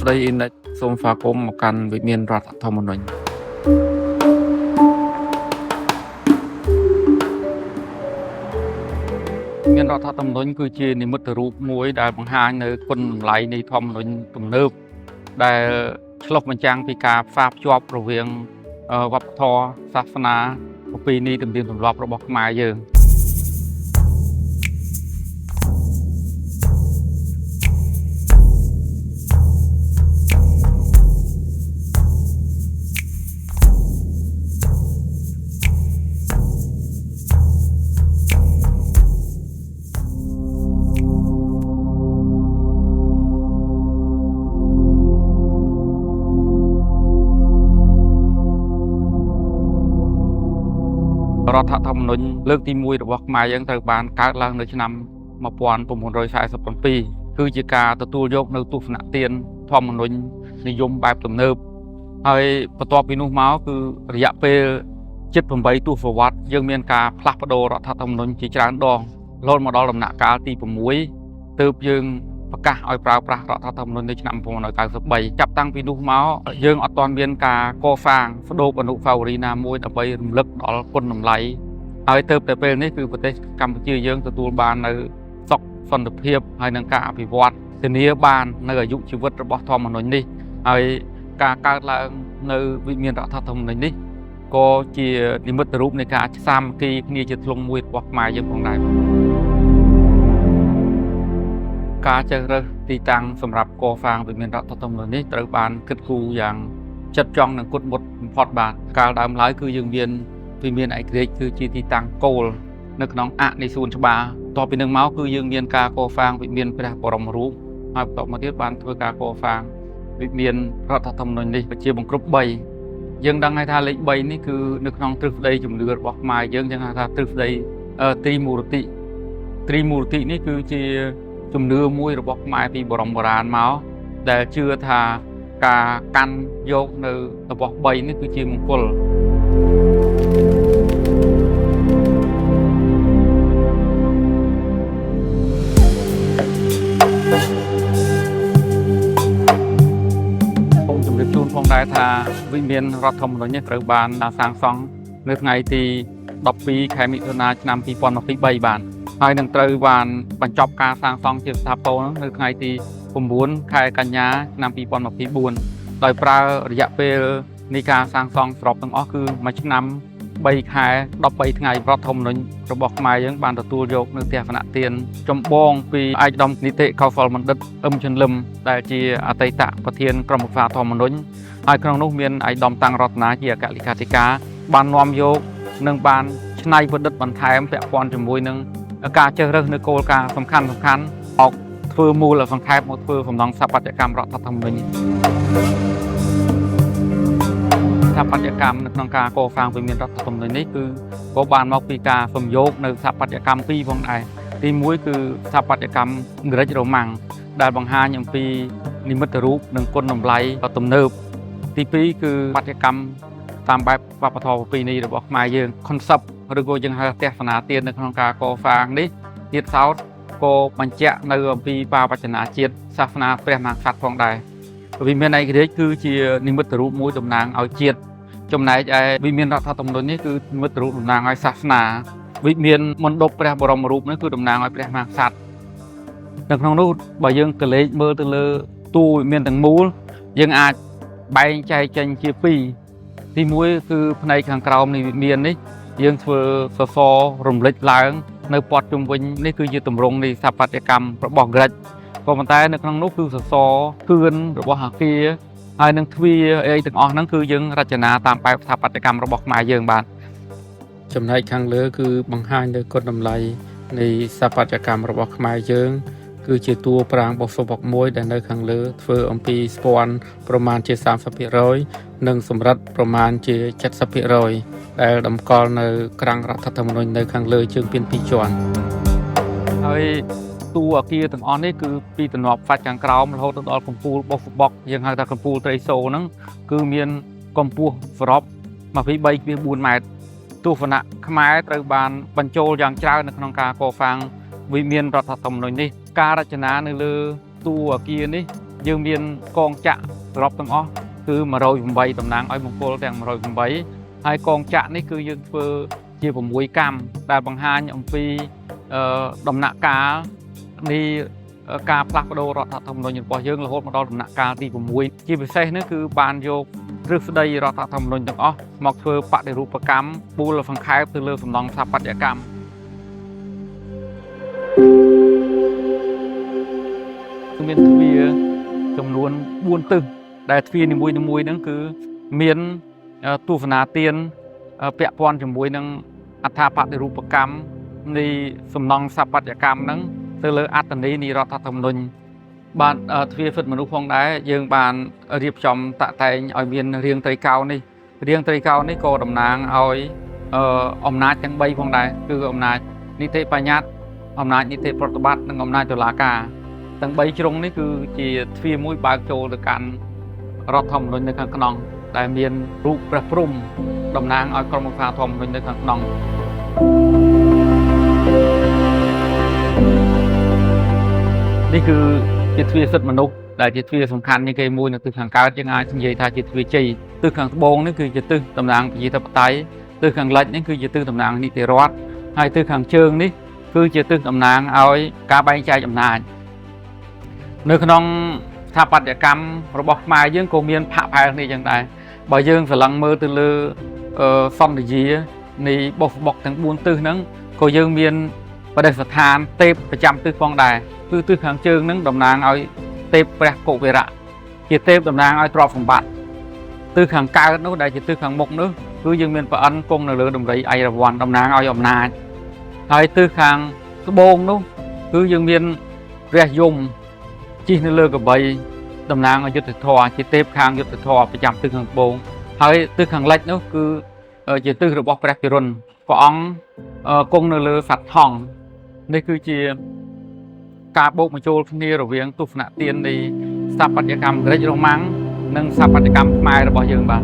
ស្ដីអ៊ីនសូមស្វាគមន៍មកកាន់វិមានរដ្ឋធម្មនុញ្ញមានរដ្ឋធម្មនុញ្ញគឺជានិមិត្តរូបមួយដែលបង្ហាញនៅគុណតម្លៃនៃធម្មនុញ្ញទំនើបដែលឆ្លុះបញ្ចាំងពីការផ្សារភ្ជាប់រវាងវប្បធម៌សាសនាប្រពៃណីទំនៀមទម្លាប់របស់ខ្មែរយើងរដ្ឋធម្មនុញ្ញលើកទី1របស់ខ្មែរយើងត្រូវបានកើតឡើងនៅឆ្នាំ1947គឺជាការទទួលយកនៅទស្សនៈទានធម្មនុញ្ញនិយមបែបទំនើបហើយបន្ទាប់ពីនោះមកគឺរយៈពេល78ទសវត្សរ៍យើងមានការផ្លាស់ប្ដូររដ្ឋធម្មនុញ្ញជាច្រើនដងរហូតមកដល់ដំណាក់កាលទី6ទើបយើងប្រកាសឲ្យប្រើប្រាស់រដ្ឋធម្មនុញ្ញនៅឆ្នាំ1993ចាប់តាំងពីនោះមកយើងអត់ទាន់មានការកសាងស្ដូបអនុស្សាវរីយ៍ណាមួយដើម្បីរំលឹកដល់គុណតម្លៃហើយទើបតែពេលនេះគឺប្រទេសកម្ពុជាយើងទទួលបាននៅសុខសន្តិភាពហើយនឹងការអភិវឌ្ឍធានាបាននៅអាយុជីវិតរបស់ធម្មនុញ្ញនេះហើយការកើតឡើងនៅវិមានរដ្ឋធម្មនុញ្ញនេះក៏ជានិមិត្តរូបនៃការសាមគ្គីគ្នាជាធ្លុងមួយរបស់ខ្មែរយើងផងដែរការជ្រើសរើសទីតាំងសម្រាប់កសាងវិមានរដ្ឋធម្មនុញ្ញនេះត្រូវបានគិតគូរយ៉ាងផ្ចិតផ្ចង់និងគត់មុតបំផុតបាទកាលដើមឡើយគឺយើងមានវិមានឯករាជ្យគឺជាទីតាំងគោលនៅក្នុងអនៃសួនច្បារតទៅពីនឹងមកគឺយើងមានការកសាងវិមានព្រះបរមរូបហើយបន្តមកទៀតបានធ្វើការកសាងវិមានរដ្ឋធម្មនុញ្ញនេះជាបង្គ្រប់3យើងដឹងហើយថាលេខ3នេះគឺនៅក្នុងទ្រឹស្ដីជំនឿរបស់ខ្មែរយើងហៅថាទ្រឹស្ដីត្រីមូរតិនេះគឺជាជំនឿមួយរបស់ខ្មែរពីបរមបុរាណមកដែលជឿថាការកាន់យកនៅរបស់3នេះគឺជាមង្គលខ្ញុំជម្រាបជូនផងដែរថាវិមានរដ្ឋធម្មនុញ្ញនេះត្រូវបានសាងសង់នៅថ្ងៃទី12ខែមិថុនាឆ្នាំ2023បានហើយនឹងត្រូវបានបញ្ចប់ការសាងសង់ជាស្ថាពរនៅថ្ងៃទី9ខែកញ្ញាឆ្នាំ2024ដោយប្រើរយៈពេលនៃការសាងសង់សរុបទាំងអស់គឺ1ឆ្នាំ3ខែ13ថ្ងៃរដ្ឋធម្មនុញ្ញរបស់ខ្មែរយើងបានទទួលយកនៅទស្សនៈទានចម្បងពីឯកឧត្តមនីតិកោសលបណ្ឌិតអឹមចិនលឹមដែលជាអតីតប្រធានក្រុមប្រឹក្សាធម្មនុញ្ញហើយក្នុងនោះមានឯកឧត្តមតាំងរតនាជាអគ្គលេខាធិការបាននាំយកនិងបានច្នៃប្រឌិតបន្ថែមពាក់ព័ន្ធជាមួយនឹងការជ្រើសរើសនៅគោលការណ៍សំខាន់អកធ្វើមូលសង្ខេបមកធ្វើសំណង់ស្ថាបត្យកម្មរដ្ឋធម្មនុញ្ញស្ថាបត្យកម្មនៅក្នុងការកសាងវិមានរដ្ឋធម្មនុញ្ញនេះគឺក៏បានមកពីការសំយោគនៅស្ថាបត្យកម្មពីរផងដែរទី1គឺស្ថាបត្យកម្មអង់គ្លេសរ៉ូម៉ាំងដែលបង្ហាញអំពីនិមិត្តរូបនិងគុណតម្លៃទំនើបទី2គឺបត្យកម្មតាមបែបវប្បធម៌ប្រពៃណីរបស់ខ្មែរយើង concept ឬក៏យើងហៅទស្សនាទាននៅក្នុងការកសាងនេះទៀតសោតក៏បញ្ជាក់នៅអំពីបាវចនាជាតិសាសនាព្រះមហាក្សត្រផងដែរវិមានឯករាជ្យគឺជានិមិត្តរូបមួយតំណាងឲ្យជាតិចំណែកឯវិមានរដ្ឋធម្មនុញ្ញនេះគឺនិមិត្តរូបតំណាងឲ្យសាសនាវិមានមណ្ឌពព្រះបរមរូបនេះគឺតំណាងឲ្យព្រះមហាក្សត្រនៅក្នុងនោះបើយើងកលេចមើលទៅលើតួវិមានទាំងមូលយើងអាចបែងចែកចេញជា2ទី1គឺផ្នែកខាងក្រោមនៃវិមាននេះយើងធ្វើសសររំលេចឡើងនៅព័ទ្ធជុំវិញនេះគឺជាទម្រង់នៃស្ថាបត្យកម្មរបស់ក្រិចក៏ប៉ុន្តែនៅក្នុងនោះគឺសសរខឿនរបស់អគារហើយនឹងទ្វារអីទាំងអស់ហ្នឹងគឺយើងរចនាតាមបែបស្ថាបត្យកម្មរបស់ខ្មែរយើងបាទចំណែកខាងលើគឺបង្ហាញនៅគុណតម្លៃនៃស្ថាបត្យកម្មរបស់ខ្មែរយើងគឺជាតួប្រាង្គបុស្បុកមួយដែលនៅខាងលើធ្វើអំពីស្ពាន់ប្រមាណជា 30% និងសម្រិតប្រមាណជា 70% ដែលតម្កល់នៅក្រាំងរដ្ឋធម្មនុញ្ញនៅខាងលើជើងពាន2ជាន់ហើយតួអគារទាំងអស់នេះគឺពីទំនាប់សាច់ខាងក្រោមរហូតដល់កំពូលបុស្បុកយើងហៅថាកំពូលត្រីសូហ្នឹងគឺមានកម្ពស់សរុប23.4 ម៉ែត្រទស្សនៈខ្មែរត្រូវបានបញ្ចូលយ៉ាងច្រើននៅក្នុងការកសាងវិមានរដ្ឋធម្មនុញ្ញនេះការរចនានៅលើតួអគារនេះ dương miền con chạ rọp từng ó cứ mà rồi vùng bay tầm nắng ở mông cô đang mà rồi vùng bay hai con chạ này cứ dương phơ chia vào mũi cam đại bằng hai nhộng phi đầm nạ cá đi cá plak đô rọt thà thầm rồi nhìn bỏ dương là hốt mà đo đầm nạ cá đi vào mũi chia về xe nữa cứ bàn vô rước đây rọt thà thầm rồi từng ó mọc phơ bạc để rụp cam bu là phần khai từ lơ phần nòng sạp bát cam miền Tâyจำนวนbuônตึงได้ทวีนิมวยนั่นคือเมียนตูฟนาเตียนเปียปอนจมวยนั่งอัฐปฏิรูปกรรมในสมนองสัพพัญกรรมนั่งเตลอัตนีนิรัตธรรมนุนบานทวีฝึกมนุษย์พงได้ยังบานเรียบจอมตะไตเอาเมียนเรียงไตรเกานี่เรียงไตรเกานี่ก็ดำนางเอาอำนาจจังใบพงได้คืออำนาจนิติปัญญาอำนาจนิติปฏิบัตินั่งอำนาจตุลาการตั้งใบตรงนี้คือจีทวีมุ้ยบางโจในการรัฐธรรมนุนในข้างนองได้เมียนรูปประพรุ่มดำนางเอากรมการธรรมนุนในข้างนองนี่คือจิตวิทยามนุษย์ได้จิตวิทยาสำคัญยังไงมูลตึกขังการยังไงสังเกตทางจิตวิทยาตึกขังโบงนี่คือจิตตึกตำนานปิยทัปไตตึกขังเล็กนี่คือจิตตึกตำนานนิติรัฐให้ตึกขังเชิงนี่คือจิตตึกตำนานเอาการใบใจจำนานในขนมถ้าปัจจัยกรรมระบบมายื่นโกเมียนผ่าภายในอย่างใดบ่ยื่นสลังมือตือลือซ่อมดีจีในบอกทั้งบุญตื้อนั้นก็ยื่นเมียนประเดี๋ยวสถานเตปประจำตื้อฟองได้คือตื้อขังเชิงนั้นดำนางเอาเตปแปรโกเวระเกี่ยเตปดำนางเอาตรอสมบัติตื้อขังกายนู้นได้จะตื้อขังบกนู้นคือยื่นเมียนประอันกงในเรือดำไรไอระวันดำนางเอาอำนาจให้ตื้อขังโบงนู้นคือยื่นเมียนเรียยมจีนเลือกกับใบตำนานยุทธทอจีเทปคางยุทธทอประจำตึกขังโบงให้ตึกขังเล็กนู้คือจีตึกระบบแปรพิรุณฟองกงเลือสัตว์ทองนี่คือจีการโบกมาโจลนี่เราเวียงตุฟนาเตียนในสถาปัตยกรรมกระดิ่งมังนั่งสถาปัตยกรรมไม้ระบบยังบ้าง